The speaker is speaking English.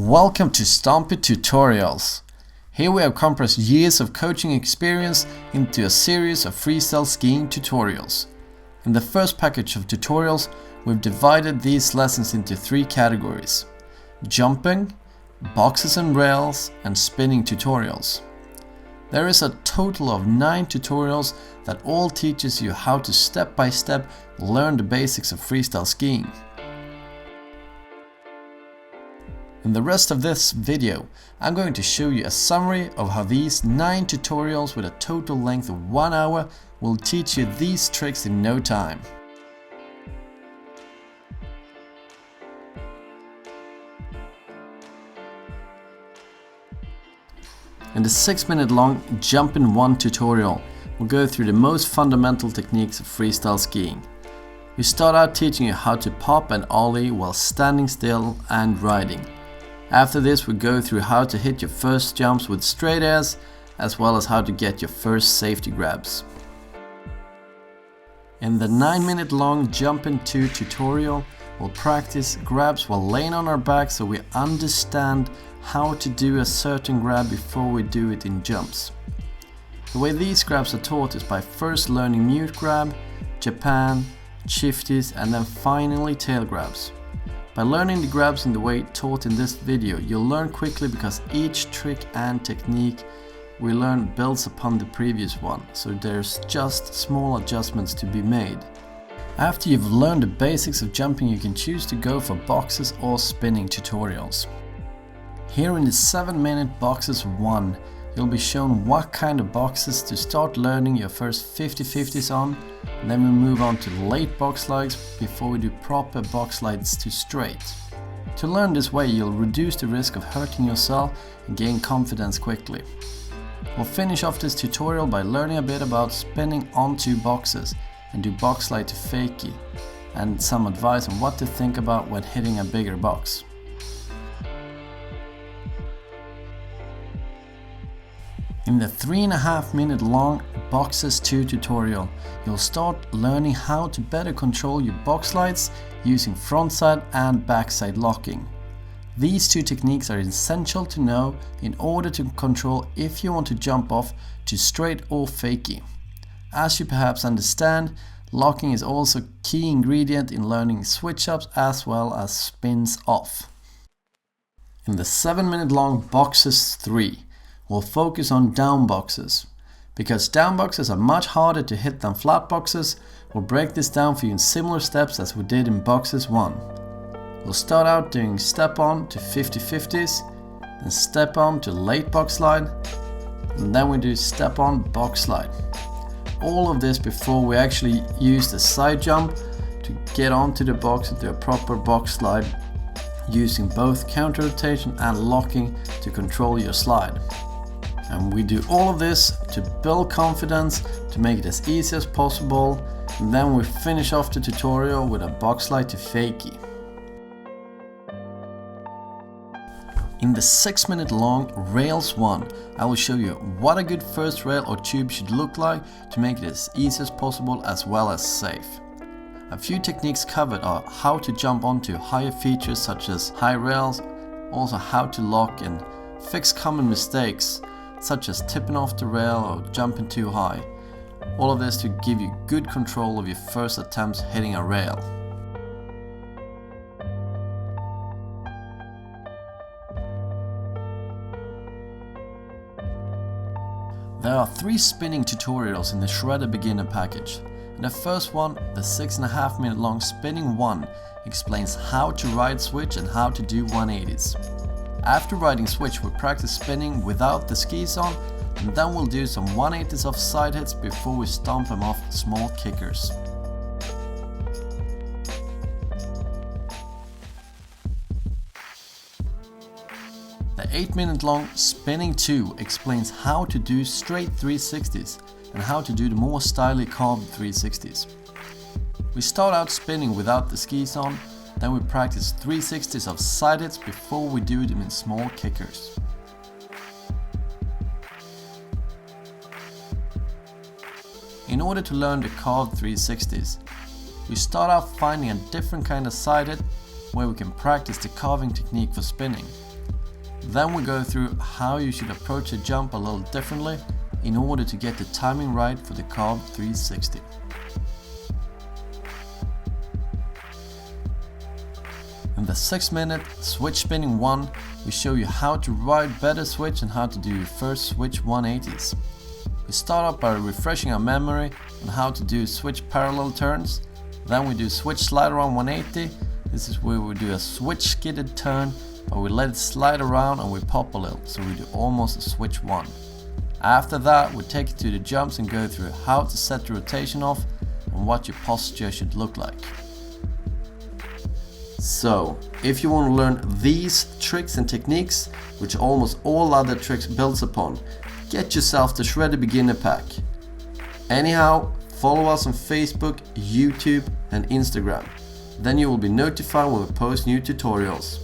Welcome to Shredder Tutorials. Here we have compressed years of coaching experience into a series of freestyle skiing tutorials. In the first package of tutorials, we've divided these lessons into three categories: jumping, boxes and rails, and spinning tutorials. There is a total of 9 tutorials that all teaches you how to step by step learn the basics of freestyle skiing. In the rest of this video, I'm going to show you a summary of how these 9 tutorials with a total length of 1 hour will teach you these tricks in no time. In the 6-minute long Jump in 1 tutorial, we'll go through the most fundamental techniques of freestyle skiing. We start out teaching you how to pop and ollie while standing still and riding. After this, we go through how to hit your first jumps with straight airs, as well as how to get your first safety grabs. In the 9-minute long Jump in 2 tutorial, we'll practice grabs while laying on our back so we understand how to do a certain grab before we do it in jumps. The way these grabs are taught is by first learning mute grab, Japan, shifties, and then finally tail grabs. By learning the grabs in the way taught in this video, you'll learn quickly because each trick and technique we learn builds upon the previous one, so there's just small adjustments to be made. After you've learned the basics of jumping, you can choose to go for boxes or spinning tutorials. Here in the 7-minute boxes 1, you'll be shown what kind of boxes to start learning your first 50-50s on, and then we move on to late box slides before we do proper box slides to straight. To learn this way, you'll reduce the risk of hurting yourself and gain confidence quickly. We'll finish off this tutorial by learning a bit about spinning onto boxes and do box slide to fakie, and some advice on what to think about when hitting a bigger box. In the 3.5-minute long Boxes 2 tutorial, you'll start learning how to better control your box slides using frontside and backside locking. These 2 techniques are essential to know in order to control if you want to jump off to straight or fakie. As you perhaps understand, locking is also a key ingredient in learning switch ups as well as spins off. In the 7-minute long Boxes 3, we'll focus on down boxes. Because down boxes are much harder to hit than flat boxes, we'll break this down for you in similar steps as we did in Boxes 1. We'll start out doing step on to 50-50s, then step on to late box slide, and then we do step on box slide. All of this before we actually use the side jump to get onto the box and do a proper box slide, using both counter rotation and locking to control your slide. And we do all of this to build confidence, to make it as easy as possible, and then we finish off the tutorial with a box slide to fakie. In the 6-minute long Rails 1, I will show you what a good first rail or tube should look like to make it as easy as possible as well as safe. A few techniques covered are how to jump onto higher features such as high rails, also how to lock and fix common mistakes such as tipping off the rail or jumping too high. All of this to give you good control of your first attempts hitting a rail. There are 3 spinning tutorials in the Shredder Beginner package. In the first one, the 6.5-minute long Spinning 1 explains how to ride switch and how to do 180s. After riding switch, we practice spinning without the skis on, and then we'll do some 180s off side hits before we stomp them off small kickers. The 8-minute long Spinning 2 explains how to do straight 360s and how to do the more stylish carved 360s. We start out spinning without the skis on, then we practice 360s of side hits before we do them in small kickers. In order to learn the carved 360s, we start out finding a different kind of side hit where we can practice the carving technique for spinning. Then we go through how you should approach a jump a little differently in order to get the timing right for the carved 360. In the 6-minute switch spinning 1, we show you how to ride better switch and how to do your first switch 180s. We start off by refreshing our memory on how to do switch parallel turns. Then we do switch slide around 180. This is where we do a switch skidded turn, but we let it slide around and we pop a little, so we do almost a switch 1. After that, we take it to the jumps and go through how to set the rotation off and what your posture should look like. So, if you want to learn these tricks and techniques, which almost all other tricks builds upon, get yourself the Shredder Beginner Pack. Anyhow, follow us on Facebook, YouTube and Instagram. Then you will be notified when we post new tutorials.